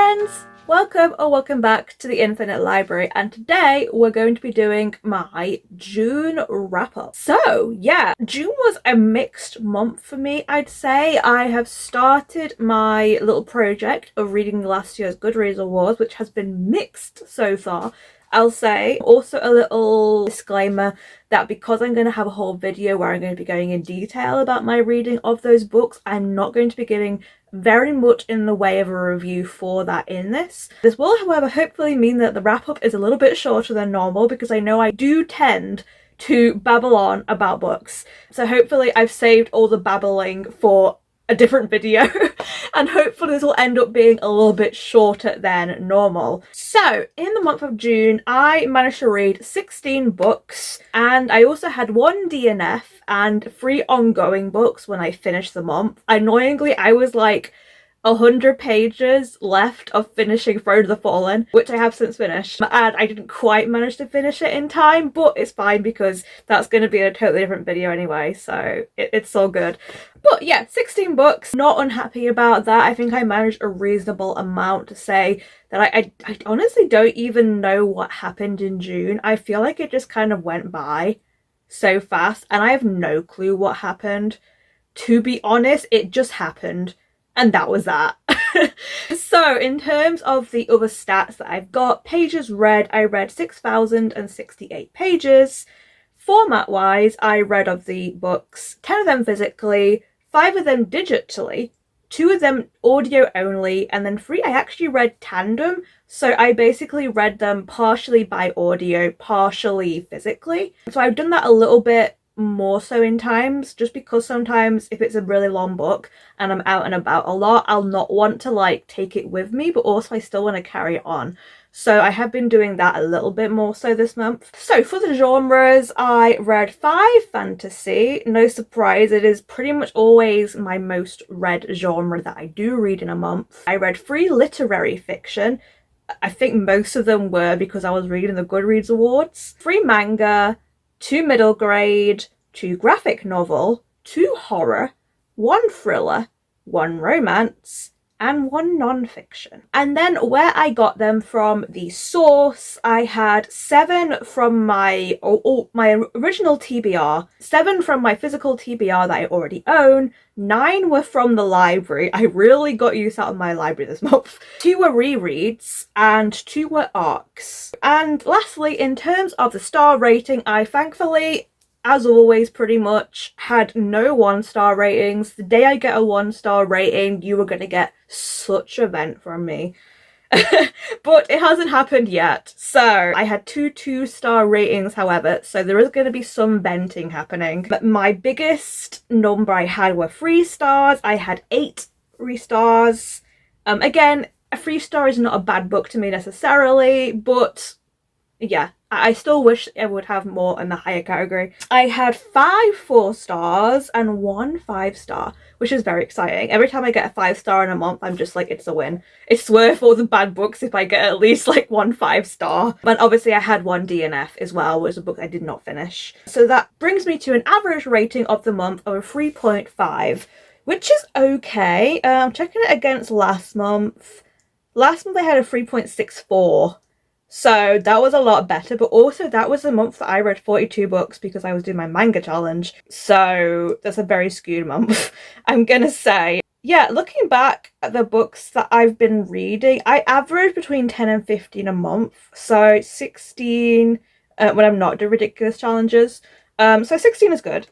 friends! Welcome back to the Infinite Library, and today we're going to be doing my June wrap-up. So yeah, June was a mixed month for me, I'd say. I have started my little project of reading last year's Goodreads awards, which has been mixed so far, I'll say. Also a little disclaimer that because I'm going to have a whole video where I'm going to be going in detail about my reading of those books, I'm not going to be giving very much in the way of a review for that in this. This will, however, hopefully mean that the wrap-up is a little bit shorter than normal, because I know I do tend to babble on about books. So hopefully I've saved all the babbling for a different video and hopefully this will end up being a little bit shorter than normal. So in the month of June I managed to read 16 books, and I also had 1 DNF and 3 ongoing books when I finished the month. Annoyingly, I was like 100 pages left of finishing Throne of the Fallen, which I have since finished, and I didn't quite manage to finish it in time, but it's fine because that's going to be a totally different video anyway, so it's all good. But yeah, 16 books, not unhappy about that. I think I managed a reasonable amount to say that I honestly don't even know what happened in June. I feel like it just kind of went by so fast and I have no clue what happened. To be honest, it just happened. And that was that. So in terms of the other stats that I've got, pages read, I read 6,068 pages. Format wise, I read of the books 10 of them physically, 5 of them digitally, 2 of them audio only, and then 3 I actually read tandem. So I basically read them partially by audio, partially physically. So I've done that a little bit more so in times, just because sometimes if it's a really long book and I'm out and about a lot, I'll not want to like take it with me, but also I still want to carry it on. So I have been doing that a little bit more so this month. So for the genres, I read 5 fantasy. No surprise, it is pretty much always my most read genre that I do read in a month. I read 3 literary fiction. I think most of them were because I was reading the Goodreads awards. 3 manga, 2 middle grade, 2 graphic novel, 2 horror, 1 thriller, 1 romance, and 1 non-fiction. And then where I got them from the source, I had 7 from my original TBR, 7 from my physical TBR that I already own, 9 were from the library. I really got use out of my library this month. 2 were rereads and 2 were arcs. And lastly, in terms of the star rating, I thankfully, as always, pretty much had no 1-star ratings. The day I get a 1-star rating, you are going to get such a vent from me. But it hasn't happened yet. So I had 2 2-star ratings, however, so there is going to be some venting happening. But my biggest number I had were 3 stars. I had 8 3 stars. Again, a 3-star is not a bad book to me necessarily, but yeah, I still wish I would have more in the higher category. I had 5 4 stars and 1 5-star, which is very exciting. Every time I get a 5-star in a month, I'm just like, it's a win. It's worth all the bad books if I get at least like 1 5-star. But obviously I had 1 DNF as well, which was a book I did not finish. So that brings me to an average rating of the month of a 3.5, which is okay. I'm checking it against last month. Last month I had a 3.64. So that was a lot better, but also that was the month that I read 42 books because I was doing my manga challenge. So that's a very skewed month, I'm gonna say. Yeah, looking back at the books that I've been reading, I average between 10 and 15 a month. So 16 when I'm not doing ridiculous challenges. So 16 is good.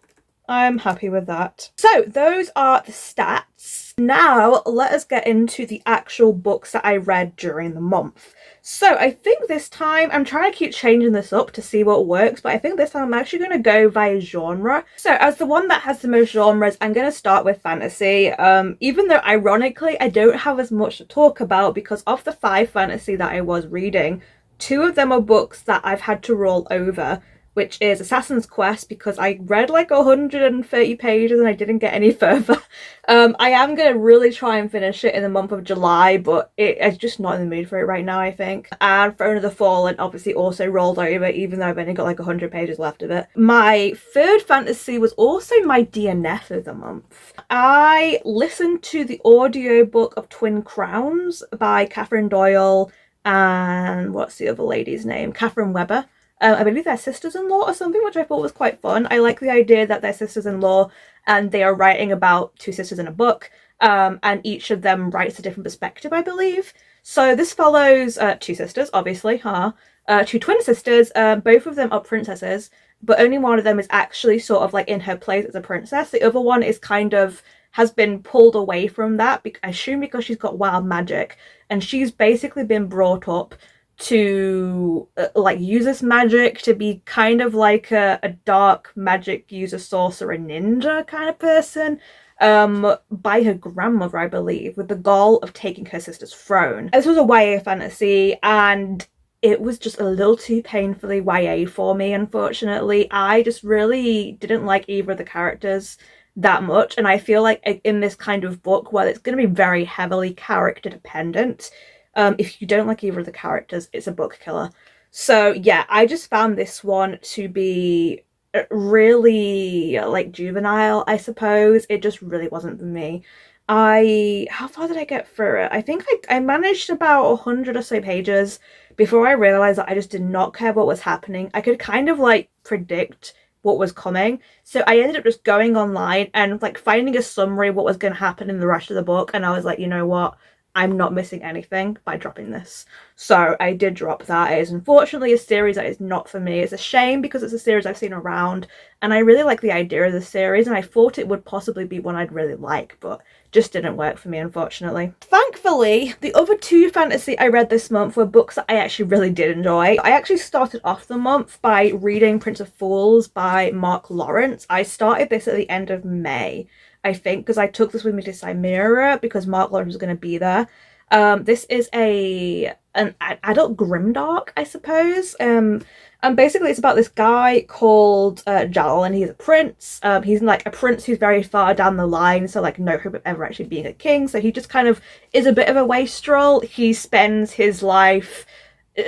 I'm happy with that. So those are the stats. Now let us get into the actual books that I read during the month. So I think this time, I'm trying to keep changing this up to see what works, but I think this time I'm actually going to go by genre. So as the one that has the most genres, I'm going to start with fantasy. Even though ironically, I don't have as much to talk about because of the 5 fantasy that I was reading, 2 of them are books that I've had to roll over. which is Assassin's Quest, because I read like 130 pages and I didn't get any further. I am going to really try and finish it in the month of July, but it's just not in the mood for it right now, I think. And Throne of the Fallen obviously also rolled over, even though I've only got like 100 pages left of it. My third fantasy was also my DNF of the month. I listened to the audiobook of Twin Crowns by Catherine Doyle and what's the other lady's name? Catherine Weber. I believe they're sisters-in-law or something, which I thought was quite fun. I like the idea that they're sisters-in-law and they are writing about two sisters in a book, and each of them writes a different perspective, I believe. So this follows two sisters, obviously, two twin sisters. Both of them are princesses, but only one of them is actually sort of like in her place as a princess. The other one is kind of has been pulled away from that, I assume because she's got wild magic, and she's basically been brought up to like use this magic to be kind of like a dark magic user, sorcerer, ninja kind of person, by her grandmother, I believe, with the goal of taking her sister's throne. This was a YA fantasy, and it was just a little too painfully YA for me, unfortunately. I just really didn't like either of the characters that much, and I feel like in this kind of book where it's going to be very heavily character dependent, if you don't like either of the characters, it's a book killer. So yeah, I just found this one to be really like juvenile, I suppose. It just really wasn't for me. How far did I get through it? I think I managed about 100 or so pages before I realized that I just did not care what was happening. I could kind of like predict what was coming, so I ended up just going online and like finding a summary of what was going to happen in the rest of the book, and I was like, you know what, I'm not missing anything by dropping this. So I did drop that. It is unfortunately a series that is not for me. It's a shame because it's a series I've seen around and I really like the idea of the series, and I thought it would possibly be one I'd really like, but just didn't work for me, unfortunately. Thankfully, the other two fantasy I read this month were books that I actually really did enjoy. I actually started off the month by reading Prince of Fools by Mark Lawrence. I started this at the end of May, I think, because I took this with me to Chimera because Mark Lawrence was going to be there. This is an adult grimdark, I suppose. And basically it's about this guy called Jal, and he's a prince. He's like a prince who's very far down the line, so like no hope of ever actually being a king. So he just kind of is a bit of a wastrel. He spends his life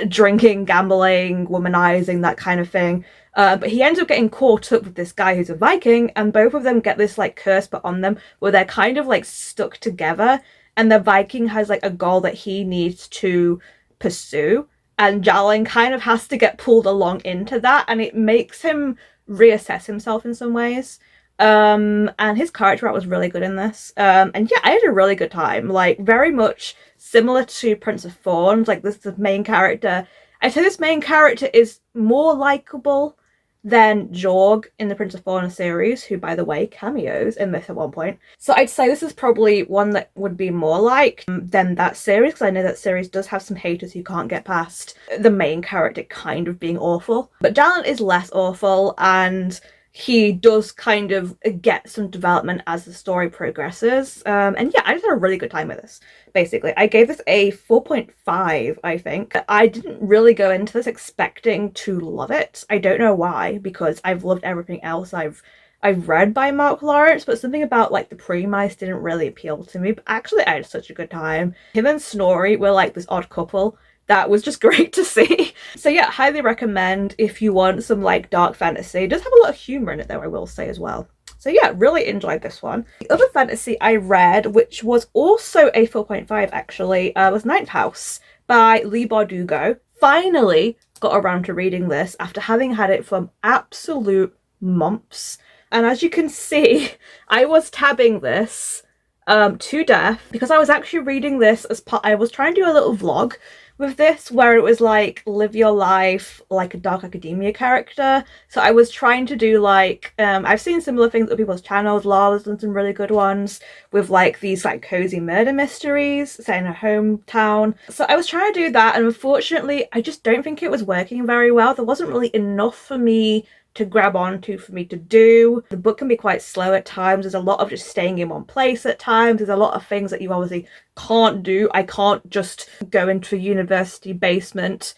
drinking, gambling, womanizing, that kind of thing. But he ends up getting caught up with this guy who's a Viking, and both of them get this like curse put on them where they're kind of like stuck together, and the Viking has like a goal that he needs to pursue, and Jalin kind of has to get pulled along into that, and it makes him reassess himself in some ways. And his character art was really good in this. And yeah, I had a really good time, like very much similar to Prince of Thorns. Like this is the main character. I'd say this main character is more likable than Jorg in the Prince of Thorns series, who, by the way, cameos in this at one point. So I'd say this is probably one that would be more like than that series, because I know that series does have some haters who can't get past the main character kind of being awful. But Jalin is less awful, and he does kind of get some development as the story progresses. And yeah, I just had a really good time with this, basically. I gave this a 4.5, I think. I didn't really go into this expecting to love it. I don't know why, because I've loved everything else I've read by Mark Lawrence, but something about like the premise didn't really appeal to me. But actually I had such a good time. Him and Snorri were like this odd couple that was just great to see. So yeah, highly recommend if you want some like dark fantasy. It does have a lot of humor in it though, I will say as well. So yeah, really enjoyed this one. The other fantasy I read, which was also a 4.5 actually, was Ninth House by Leigh Bardugo. Finally got around to reading this after having had it for absolute months. And as you can see, I was tabbing this to death because I was actually reading this as part. I was trying to do a little vlog with this where it was like live your life like a dark academia character. So I was trying to do like I've seen similar things on people's channels. Lala's done some really good ones with like these like cozy murder mysteries set in her hometown. So I was trying to do that, and unfortunately I just don't think it was working very well. There wasn't really enough for me to grab onto for me to do. The book can be quite slow at times. There's a lot of just staying in one place at times. There's a lot of things that you obviously can't do. I can't just go into a university basement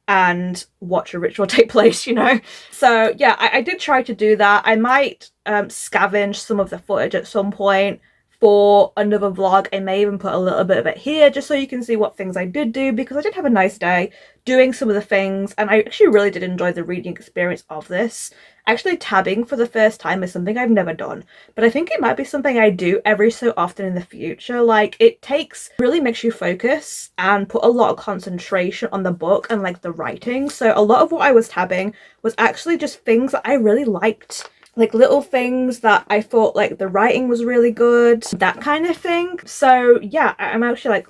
and watch a ritual take place, you know? So yeah, I did try to do that. I might scavenge some of the footage at some point for another vlog. I may even put a little bit of it here just so you can see what things I did do, because I did have a nice day doing some of the things, and I actually really did enjoy the reading experience of this. Actually, tabbing for the first time is something I've never done, but I think it might be something I do every so often in the future. Like, it really makes you focus and put a lot of concentration on the book and like the writing. So a lot of what I was tabbing was actually just things that I really liked, like little things that I thought like the writing was really good, that kind of thing. So yeah, I'm actually like,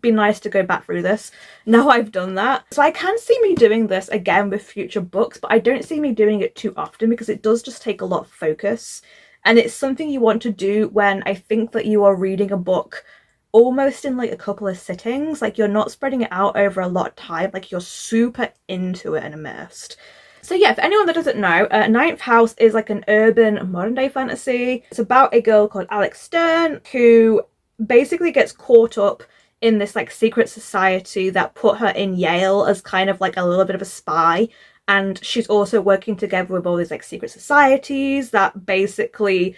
be nice to go back through this now I've done that. So I can see me doing this again with future books, but I don't see me doing it too often because it does just take a lot of focus, and it's something you want to do when I think that you are reading a book almost in like a couple of sittings. Like, you're not spreading it out over a lot of time, like you're super into it and immersed. So yeah, for anyone that doesn't know, Ninth House is like an urban modern day fantasy. It's about a girl called Alex Stern who basically gets caught up in this like secret society that put her in Yale as kind of like a little bit of a spy, and she's also working together with all these like secret societies that basically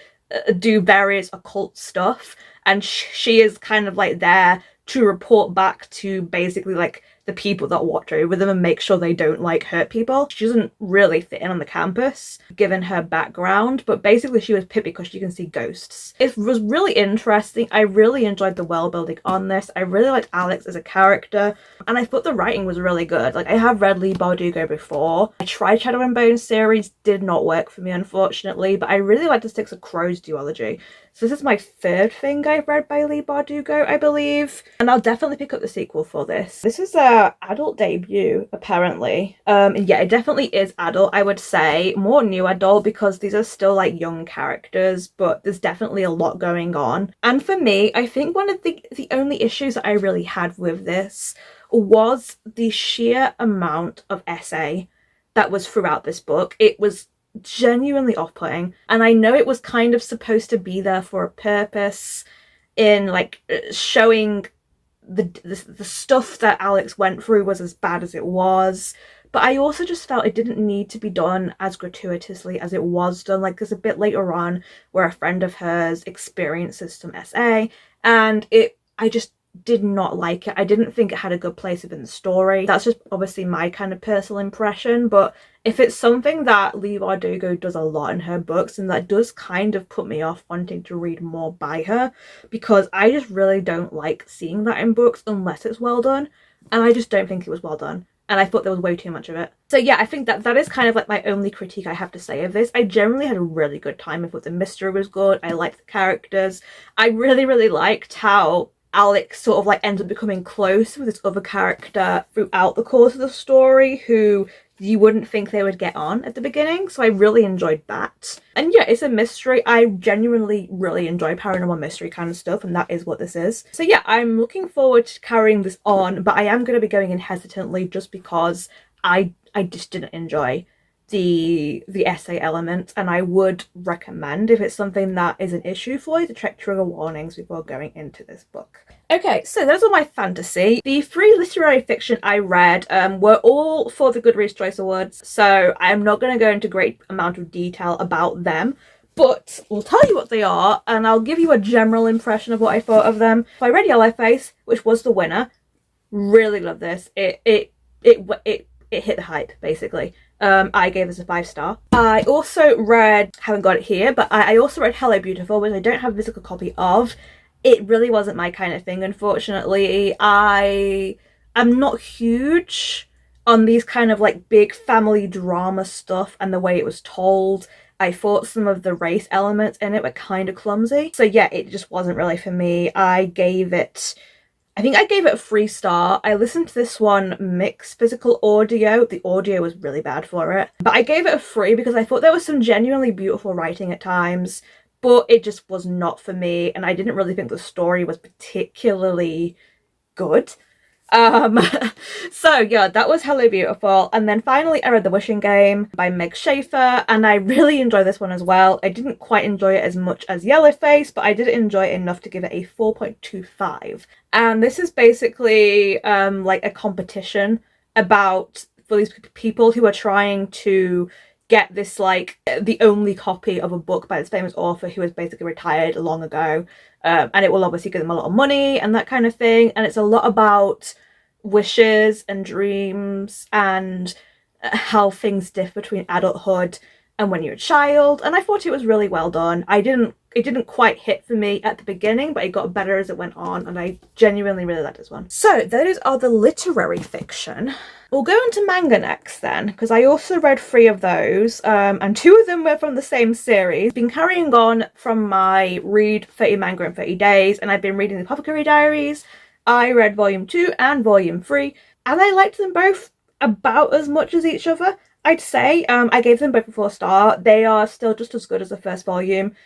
do various occult stuff, and she is kind of like there to report back to basically like the people that watch over them and make sure they don't like hurt people. She doesn't really fit in on the campus given her background, but basically she was picked because she can see ghosts. It was really interesting. I really enjoyed the world building on this. I really liked Alex as a character, and I thought the writing was really good. Like, I have read Leigh Bardugo before. I tried Shadow and Bone series, did not work for me unfortunately, but I really like the Six of Crows duology. So this is my third thing I've read by Leigh Bardugo, I believe, and I'll definitely pick up the sequel for this. This is a adult debut, apparently. And yeah, it definitely is adult. I would say more new adult because these are still like young characters, but there's definitely a lot going on. And for me, I think one of the only issues that I really had with this was the sheer amount of essay that was throughout this book. It was genuinely off-putting, and I know it was kind of supposed to be there for a purpose in like showing the stuff that Alex went through was as bad as it was, but I also just felt it didn't need to be done as gratuitously as it was done. Like, there's a bit later on where a friend of hers experiences some SA, and I just did not like it. I didn't think it had a good place within the story. That's just obviously my kind of personal impression, but if it's something that Leigh Bardugo does a lot in her books, and that does kind of put me off wanting to read more by her, because I just really don't like seeing that in books unless it's well done, and I just don't think it was well done, and I thought there was way too much of it. So yeah, I think that is kind of like my only critique I have to say of this. I generally had a really good time. I thought the mystery was good. I liked the characters. I really liked how Alex sort of like ends up becoming close with this other character throughout the course of the story who you wouldn't think they would get on at the beginning. So I really enjoyed that. And yeah, it's a mystery. I genuinely really enjoy paranormal mystery kind of stuff, and that is what this is. So yeah, I'm looking forward to carrying this on, but I am going to be going in hesitantly just because I just didn't enjoy the essay element, and I would recommend, if it's something that is an issue for you, to check trigger warnings before going into this book. Okay, so those are my fantasy. The 3 literary fiction I read were all for the Goodreads Choice Awards, so I'm not going to go into great amount of detail about them, but I'll tell you what they are, and I'll give you a general impression of what I thought of them. So I read Yellowface, which was the winner. Really love this. It hit the hype, basically. I gave this a 5-star. I also read, haven't got it here, but I also read Hello Beautiful, which I don't have a physical copy of. It really wasn't my kind of thing, unfortunately. I am not huge on these kind of like big family drama stuff and the way it was told. I thought some of the race elements in it were kind of clumsy. So yeah, it just wasn't really for me. I think I gave it a 3-star. I listened to this one mixed physical audio. The audio was really bad for it. But I gave it a 3 because I thought there was some genuinely beautiful writing at times, but it just was not for me, and I didn't really think the story was particularly good. So yeah, that was Hello Beautiful. And then finally I read The Wishing Game by Meg Schaefer, and I really enjoyed this one as well. I didn't quite enjoy it as much as Yellowface, but I did enjoy it enough to give it a 4.25. And this is basically like a competition about for these people who are trying to get this, like, the only copy of a book by this famous author who has basically retired long ago. And it will obviously give them a lot of money and that kind of thing. And it's a lot about wishes and dreams and how things differ between adulthood and when you're a child. And I thought it was really well done. It didn't quite hit for me at the beginning, but it got better as it went on, and I genuinely really liked this one. So those are the literary fiction. We'll go into manga next then, because I also read 3 of those, and 2 of them were from the same series. Been carrying on from my read 30 manga in 30 days, and I've been reading the Apothecary Diaries. I read volume 2 and volume 3, and I liked them both about as much as each other, I'd say. I gave them both a 4-star. They are still just as good as the first volume.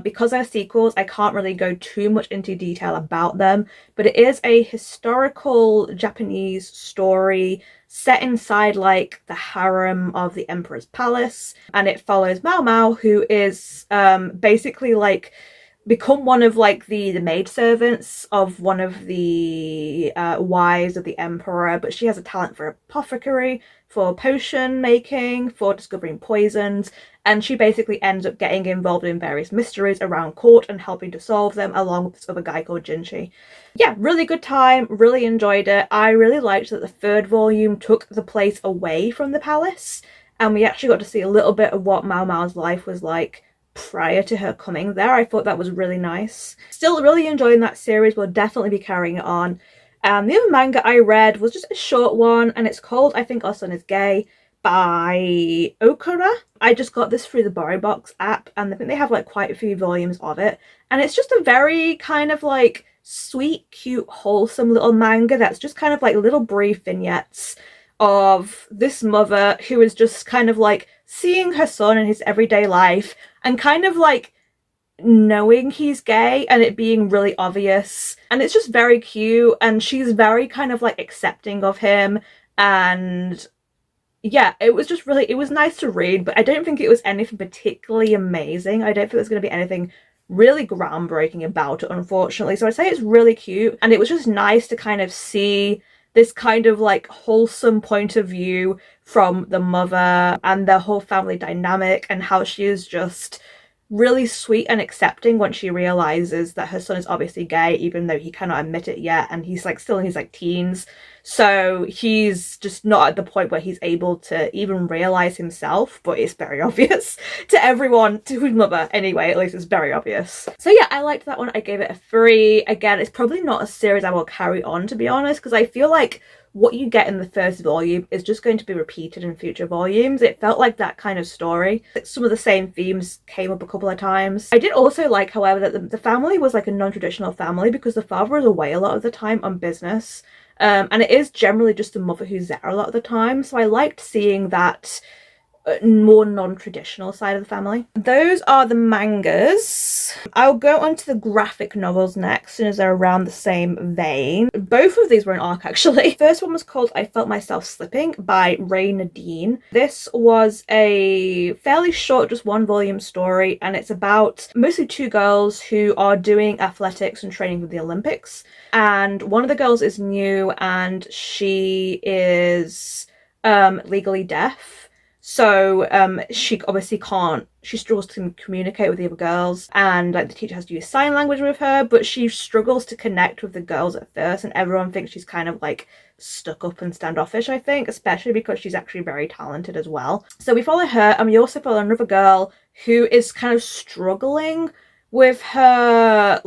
Because they're sequels, I can't really go too much into detail about them, but it is a historical Japanese story set inside, like, the harem of the Emperor's palace, and it follows Mao Mao, who is basically, like, become one of, like, the maidservants of one of the wives of the emperor, but she has a talent for apothecary, for potion making, for discovering poisons, and she basically ends up getting involved in various mysteries around court and helping to solve them, along with this other guy called Jinchi. Yeah, really good time, really enjoyed it. I really liked that the 3rd volume took the place away from the palace, and we actually got to see a little bit of what Mao Mao's life was like prior to her coming there. I thought that was really nice. Still really enjoying that series, will definitely be carrying it on. The other manga I read was just a short one, and it's called I Think Our Son Is Gay by Okura. I just got this through the BorrowBox app, and I think they have, like, quite a few volumes of it, and it's just a very kind of, like, sweet, cute, wholesome little manga that's just kind of like little brief vignettes of this mother who is just kind of like seeing her son in his everyday life and kind of like knowing he's gay and it being really obvious, and it's just very cute, and she's very kind of like accepting of him, and yeah, it was just really, it was nice to read, but I don't think it was anything particularly amazing. I don't think there's going to be anything really groundbreaking about it, unfortunately. So I'd say it's really cute, and it was just nice to kind of see this kind of like wholesome point of view from the mother and their whole family dynamic, and how she is just really sweet and accepting when she realizes that her son is obviously gay, even though he cannot admit it yet, and he's like still in his like teens, so he's just not at the point where he's able to even realize himself, but it's very obvious to everyone, to his mother anyway, at least it's very obvious. So yeah, I liked that one. I gave it a 3. Again, it's probably not a series I will carry on, to be honest, because I feel like what you get in the first volume is just going to be repeated in future volumes. It felt like that kind of story. Some of the same themes came up a couple of times. I did also like, however, that the family was like a non-traditional family, because the father is away a lot of the time on business. And it is generally just the mother who's there a lot of the time. So I liked seeing that more non-traditional side of the family. Those are the mangas. I'll go on to the graphic novels next, as they're around the same vein. Both of these were an arc, actually. First one was called I Felt Myself Slipping by Ray Nadine. This was a fairly short, just 1-volume story, and it's about mostly 2 girls who are doing athletics and training for the Olympics. And one of the girls is new, and she is legally deaf. So she obviously can't, she struggles to communicate with the other girls, and like the teacher has to use sign language with her, but she struggles to connect with the girls at first, and everyone thinks she's kind of like stuck up and standoffish, I think, especially because she's actually very talented as well. So we follow her, and we also follow another girl who is kind of struggling with her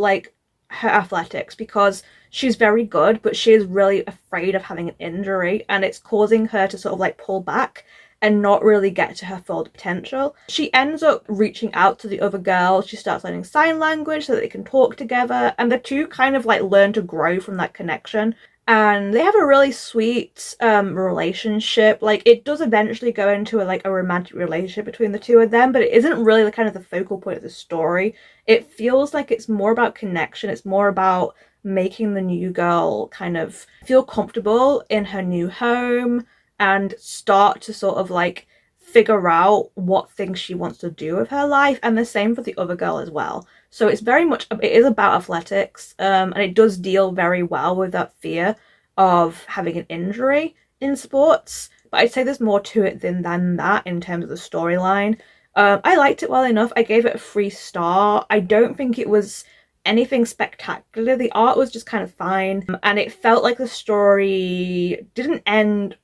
athletics, because she's very good, but she is really afraid of having an injury, and it's causing her to sort of like pull back and not really get to her full potential. She ends up reaching out to the other girl. She starts learning sign language so that they can talk together, and the 2 kind of like learn to grow from that connection. And they have a really sweet relationship. Like, it does eventually go into a romantic relationship between the 2 of them, but it isn't really kind of the focal point of the story. It feels like it's more about connection. It's more about making the new girl kind of feel comfortable in her new home and start to sort of like figure out what things she wants to do with her life, and the same for the other girl as well. So it's very much, it is about athletics, and it does deal very well with that fear of having an injury in sports, but I'd say there's more to it than that in terms of the storyline. I liked it well enough. I gave it a 3-star. I don't think it was anything spectacular. The art was just kind of fine, and it felt like the story didn't end,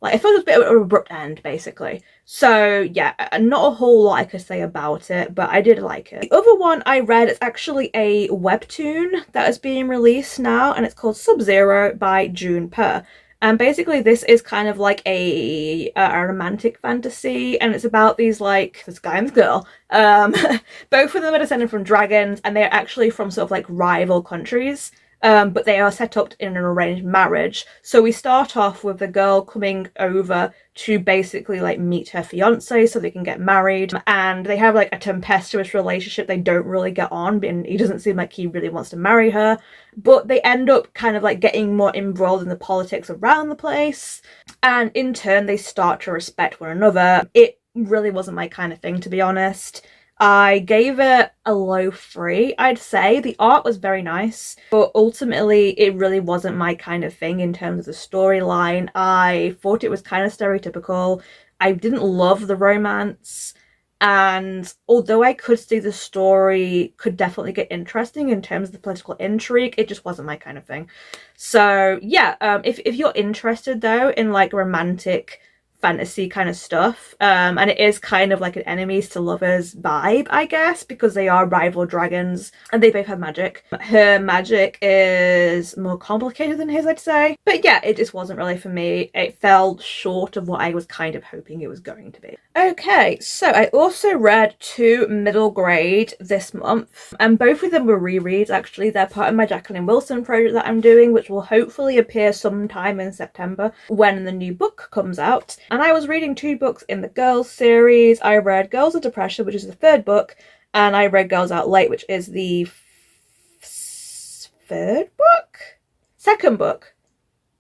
like, it felt a bit of an abrupt end, basically. So yeah, not a whole lot I could say about it, but I did like it. The other one I read is actually a webtoon that is being released now, and it's called Sub-Zero by June Per. And basically this is kind of like a romantic fantasy, and it's about these, like, this guy and this girl. Both of them are descended from dragons, and they're actually from sort of like rival countries. But they are set up in an arranged marriage. So we start off with the girl coming over to basically like meet her fiance so they can get married, and they have like a tempestuous relationship. They don't really get on, and he doesn't seem like he really wants to marry her, but they end up kind of like getting more embroiled in the politics around the place, and in turn they start to respect one another. It really wasn't my kind of thing, to be honest. I gave it a low 3, I'd say. The art was very nice, but ultimately it really wasn't my kind of thing in terms of the storyline. I thought it was kind of stereotypical. I didn't love the romance, and although I could see the story could definitely get interesting in terms of the political intrigue, it just wasn't my kind of thing. So yeah, if you're interested though in like romantic fantasy kind of stuff, and it is kind of like an enemies to lovers vibe, I guess, because they are rival dragons and they both have magic. Her magic is more complicated than his, I'd say, but yeah, it just wasn't really for me. It fell short of what I was kind of hoping it was going to be. Okay, so I also read 2 middle grade this month, and both of them were rereads. Actually, they're part of my Jacqueline Wilson project that I'm doing, which will hopefully appear sometime in September when the new book comes out. And I was reading 2 books in the Girls series. I read Girls of Depression, which is the 3rd book, and I read Girls Out Late, which is the 3rd book? 2nd book.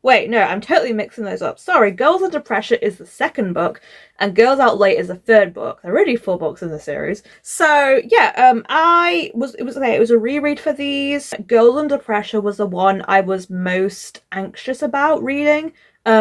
Wait, no, I'm totally mixing those up. Sorry, Girls of Depression is the 2nd book, and Girls Out Late is the 3rd book. There are already 4 books in the series. So yeah, it was a reread for these. Girls Under Pressure was the one I was most anxious about reading,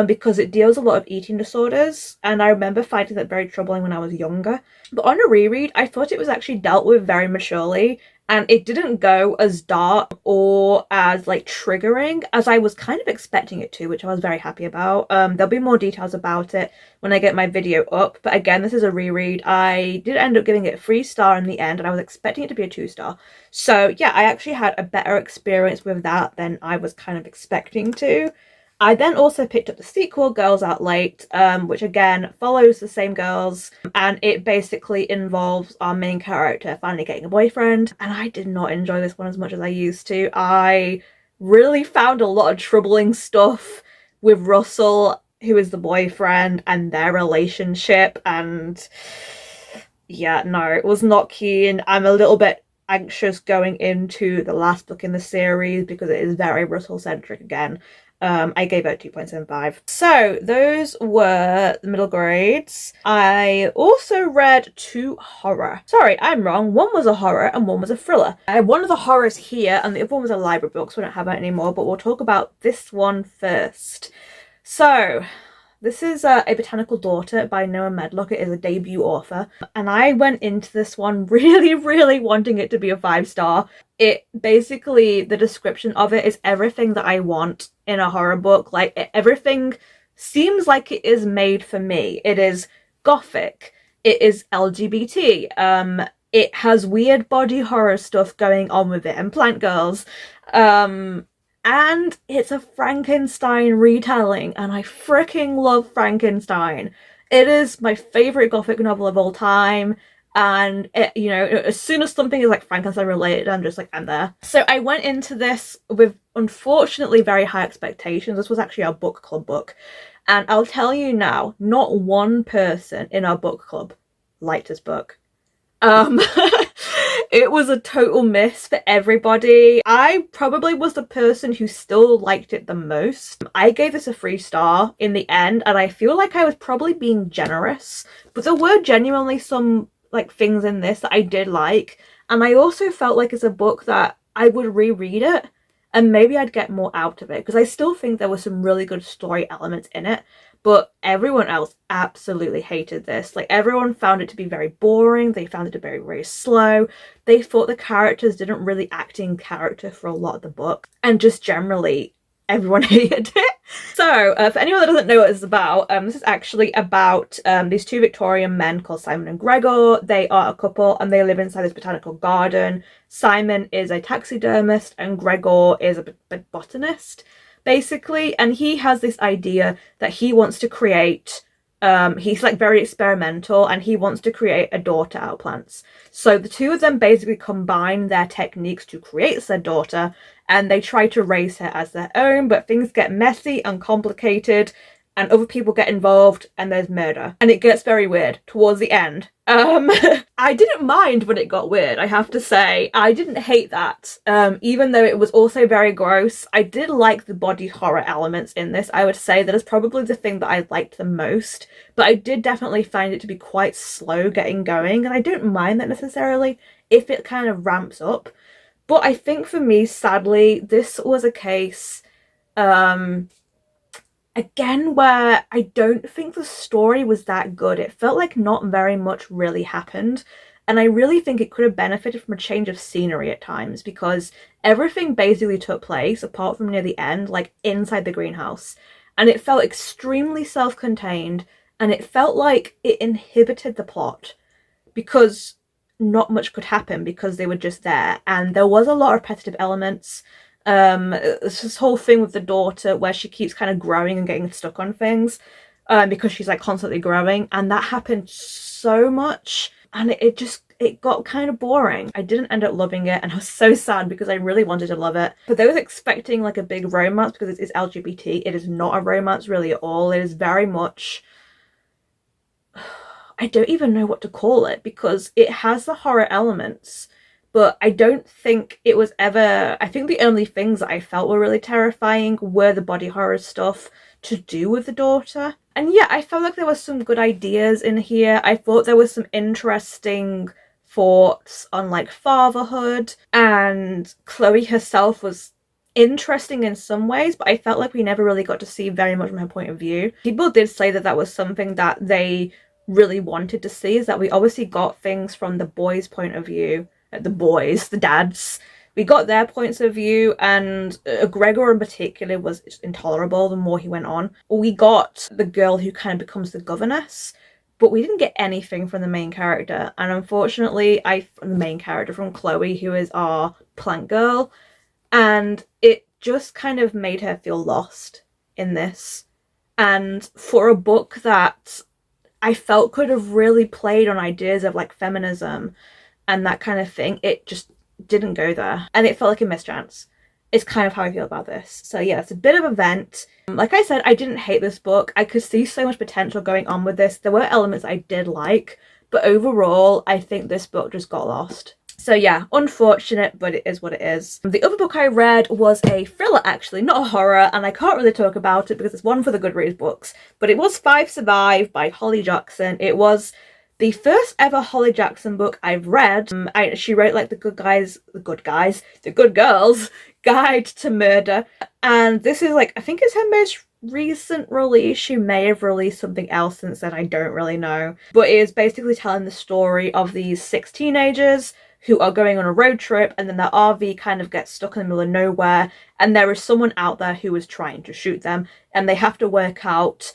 because it deals a lot of eating disorders, and I remember finding that very troubling when I was younger. But on a reread, I thought it was actually dealt with very maturely, and it didn't go as dark or as like triggering as I was kind of expecting it to, which I was very happy about. There'll be more details about it when I get my video up, but again, this is a reread. I did end up giving it a 3-star in the end, and I was expecting it to be a 2-star. So yeah, I actually had a better experience with that than I was kind of expecting to. I then also picked up the sequel, Girls Out Late, which again follows the same girls, and it basically involves our main character finally getting a boyfriend, and I did not enjoy this one as much as I used to. I really found a lot of troubling stuff with Russell, who is the boyfriend, and their relationship, and yeah, no, it was not keen. I'm a little bit anxious going into the last book in the series because it is very Russell-centric again. I gave it 2.75. So those were the middle grades. I also read 2 horror. Sorry, I'm wrong. One was a horror and one was a thriller. I had one of the horrors here and the other one was a library book, so I don't have it anymore, but we'll talk about this one first. So this is A Botanical Daughter by Noah Medlock. It is a debut author, and I went into this one really wanting it to be a 5-star. It basically, the description of it is everything that I want in a horror book. Like, everything seems like it is made for me. It is gothic, it is LGBT, it has weird body horror stuff going on with it, and plant girls, and it's a Frankenstein retelling, and I freaking love Frankenstein. It is my favourite gothic novel of all time, and it, you know, as soon as something is like Frankenstein related, I'm just like, I'm there. So I went into this with unfortunately very high expectations. This was actually our book club book, and I'll tell you now, not one person in our book club liked this book. It was a total miss for everybody. I probably was the person who still liked it the most. I gave this a 3-star in the end, and I feel like I was probably being generous, but there were genuinely some like things in this that I did like, and I also felt like it's a book that I would reread it and maybe I'd get more out of it, because I still think there were some really good story elements in it, but everyone else absolutely hated this. Like, everyone found it to be very boring. They found it to be very, very slow. They thought the characters didn't really act in character for a lot of the book, and just generally everyone hated it. So for anyone that doesn't know what this is about, this is actually about these two Victorian men called Simon and Gregor. They are a couple and they live inside this botanical garden. Simon is a taxidermist and Gregor is a botanist, basically, and he has this idea that he wants to create he's like very experimental and he wants to create a daughter out of plants. So the two of them basically combine their techniques to create said daughter, and they try to raise her as their own, but things get messy and complicated and other people get involved and there's murder. And it gets very weird towards the end. I didn't mind when it got weird, I have to say. I didn't hate that. Even though it was also very gross, I did like the body horror elements in this. I would say that is probably the thing that I liked the most, but I did definitely find it to be quite slow getting going, and I don't mind that necessarily if it kind of ramps up. But I think for me, sadly, this was a case again where I don't think the story was that good. It felt like not very much really happened, and I really think it could have benefited from a change of scenery at times, because everything basically took place, apart from near the end, like inside the greenhouse, and it felt extremely self-contained, and it felt like it inhibited the plot because not much could happen because they were just there, and there was a lot of repetitive elements. It's this whole thing with the daughter where she keeps kind of growing and getting stuck on things because she's like constantly growing, and that happened so much, and it got kind of boring. I didn't end up loving it, and I was so sad because I really wanted to love it. For those expecting like a big romance because it is LGBT, it is not a romance really at all. It is very much, I don't even know what to call it, because it has the horror elements, but I don't think it was ever... I think the only things that I felt were really terrifying were the body horror stuff to do with the daughter. And yeah, I felt like there were some good ideas in here. I thought there was some interesting thoughts on like fatherhood, and Chloe herself was interesting in some ways, but I felt like we never really got to see very much from her point of view. People did say that that was something that they really wanted to see, is that we obviously got things from the boys' point of view, the boys, the dads. We got their points of view, and Gregor in particular was intolerable the more he went on. We got the girl who kind of becomes the governess, but we didn't get anything from the main character. And unfortunately, from the main character, from Chloe, who is our plant girl, and it just kind of made her feel lost in this. And for a book that I felt could have really played on ideas of like feminism and that kind of thing, it just didn't go there, and it felt like a mischance. It's kind of how I feel about this. So yeah, it's a bit of a vent. Like I said, I didn't hate this book. I could see so much potential going on with this. There were elements I did like, but overall I think this book just got lost. So yeah, unfortunate, but it is what it is. The other book I read was a thriller, actually, not a horror, and I can't really talk about it because it's one for the Goodreads books, but it was 5 Survive by Holly Jackson. It was the first ever Holly Jackson book I've read. She wrote like the good girls guide to murder, and this is like, I think it's her most recent release. She may have released something else since then, I don't really know, but it is basically telling the story of these 6 teenagers who are going on a road trip, and then their RV kind of gets stuck in the middle of nowhere, and there is someone out there who is trying to shoot them, and they have to work out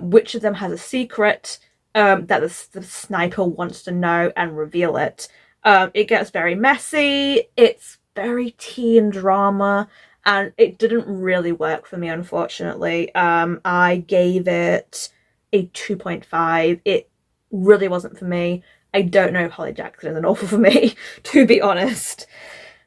which of them has a secret that the sniper wants to know and reveal it. It gets very messy, it's very teen drama, and it didn't really work for me, unfortunately. I gave it a 2.5. It really wasn't for me. I don't know if Holly Jackson is an author for me, to be honest.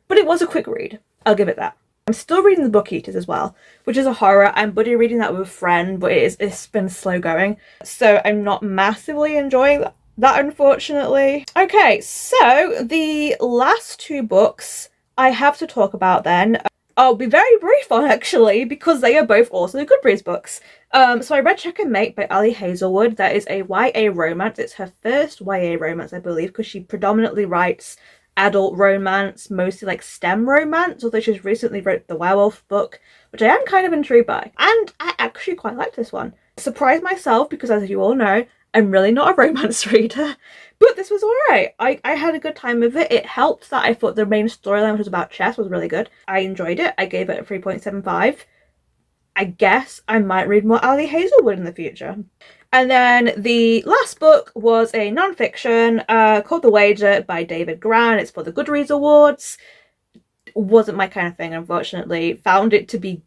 But it was a quick read. I'll give it that. I'm still reading The Book Eaters as well, which is a horror. I'm buddy reading that with a friend, but it's been slow going. So I'm not massively enjoying that, unfortunately. Okay, so the last 2 books I have to talk about then, I'll be very brief on, actually, because they are both also Goodreads books. So I read Check and Mate by Ali Hazelwood. That is a YA romance. It's her first YA romance, I believe, because she predominantly writes adult romance, mostly like STEM romance, although she's recently wrote the werewolf book, which I am kind of intrigued by. And I actually quite like this one. Surprised myself because, as you all know, I'm really not a romance reader, but this was alright. I had a good time with it. It helped that I thought the main storyline, which was about chess, was really good. I enjoyed it. I gave it a 3.75. I guess I might read more Ali Hazelwood in the future. And then the last book was a non-fiction called The Wager by David Gran. It's for the Goodreads Awards. Wasn't my kind of thing, unfortunately. Found it to be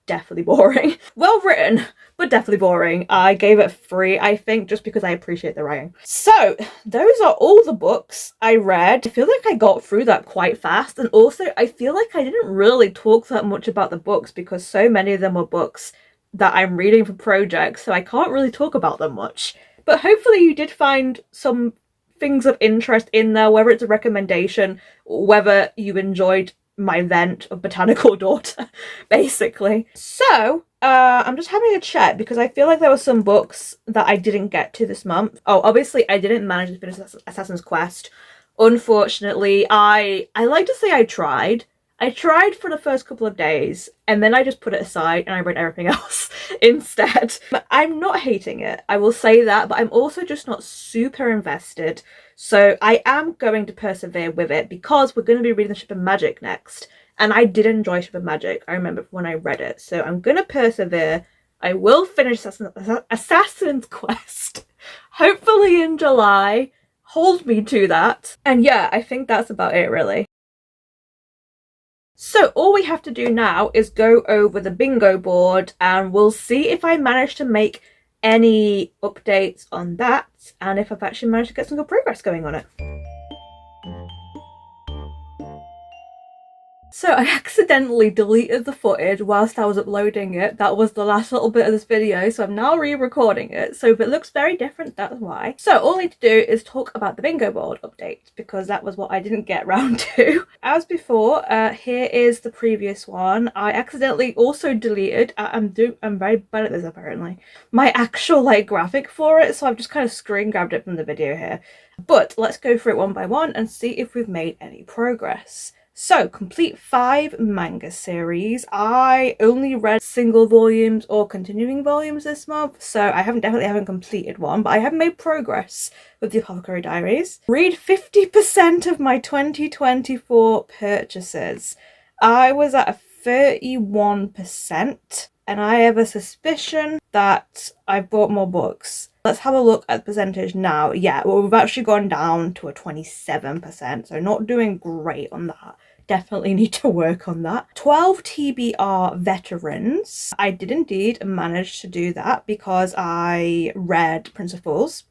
definitely boring. Well written, but definitely boring. I gave it 3, I think, just because I appreciate the writing. So those are all the books I read. I feel like I got through that quite fast, and also I feel like I didn't really talk that much about the books because so many of them were books that I'm reading for projects, so I can't really talk about them much. But hopefully you did find some things of interest in there, whether it's a recommendation, whether you enjoyed my vent of Botanical Daughter, basically. So, I'm just having a check because I feel like there were some books that I didn't get to this month. Oh, obviously I didn't manage to finish Assassin's Quest. Unfortunately, I like to say I tried. I tried for the first couple of days and then I just put it aside and I read everything else instead. But I'm not hating it, I will say that, but I'm also just not super invested. So I am going to persevere with it because we're going to be reading the Ship of Magic next. And I did enjoy Ship of Magic, I remember when I read it. So I'm going to persevere. I will finish Assassin's Quest, hopefully in July. Hold me to that. And yeah, I think that's about it really. So all we have to do now is go over the bingo board and we'll see if I manage to make any updates on that and if I've actually managed to get some good progress going on it. So I accidentally deleted the footage whilst I was uploading it. That was the last little bit of this video, so I'm now re-recording it. So if it looks very different, that's why. So all I need to do is talk about the bingo board update because that was what I didn't get round to. As before, here is the previous one. I accidentally also deleted, I'm very bad at this apparently, my actual graphic for it, so I've just kind of screen grabbed it from the video here. But let's go through it one by one and see if we've made any progress. So, complete 5 manga series. I only read single volumes or continuing volumes this month, so I definitely haven't completed one, but I have made progress with the Apothecary Diaries. Read 50% of my 2024 purchases. I was at a 31%, and I have a suspicion that I've bought more books. Let's have a look at the percentage now. Yeah, well, we've actually gone down to a 27%, so not doing great on that. Definitely need to work on that. 12 TBR veterans. I did indeed manage to do that because I read Prince of Fools.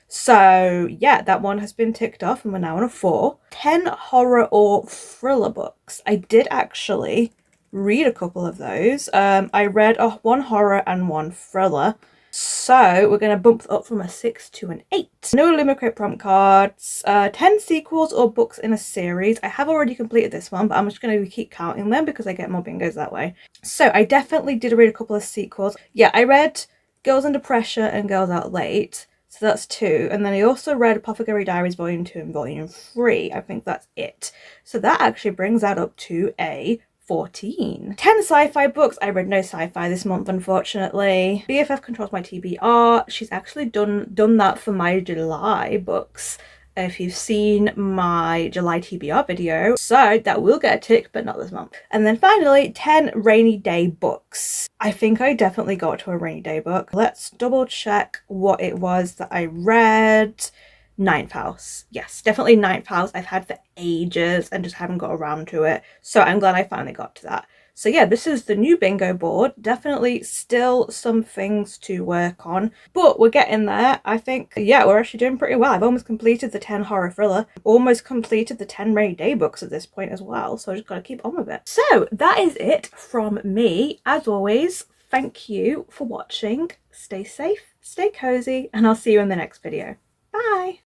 So yeah, that one has been ticked off and we're now on a 4. 10 horror or thriller books. I did actually read a couple of those. I read 1 horror and 1 thriller. So we're going to bump up from a 6 to an 8. No Lumicrate prompt cards. 10 sequels or books in a series. I have already completed this one, but I'm just going to keep counting them because I get more bingos that way. So I definitely did read a couple of sequels. Yeah, I read Girls Under Pressure and Girls Out Late. So that's 2. And then I also read Apothecary Diaries Volume 2 and Volume 3. I think that's it. So that actually brings that up to a 14. 10 sci-fi books. I read no sci-fi this month, unfortunately. BFF controls my TBR. She's actually done that for my July books. If you've seen my July TBR video, so that will get a tick, but not this month. And then finally, 10 rainy day books. I think I definitely got to a rainy day book. Let's double check what it was that I read. Ninth House. Yes, definitely Ninth House. I've had for ages and just haven't got around to it. So I'm glad I finally got to that. So yeah, this is the new bingo board. Definitely still some things to work on, but we're getting there. I think, yeah, we're actually doing pretty well. I've almost completed the 10 horror thriller, almost completed the 10 rainy day books at this point as well. So I just got to keep on with it. So that is it from me. As always, thank you for watching. Stay safe, stay cozy, and I'll see you in the next video. Bye.